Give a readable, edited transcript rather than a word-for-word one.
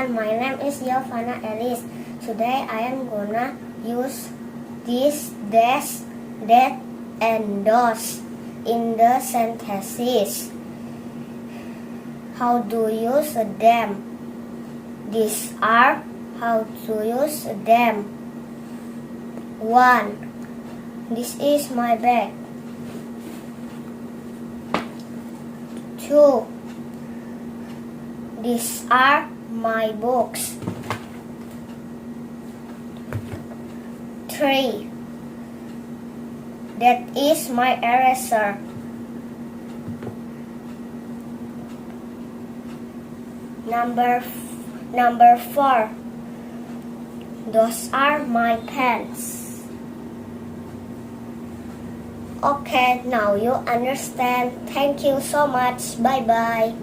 everyone, my name is Jeovana. Today I am gonna use this, that, and those in the sentences. How to use them? These are how to use them. 1. This is my bag. 2. These are my books. 3. That is my eraser. Number 4. Those are my pens. Okay, now you understand. Thank you so much. Bye bye.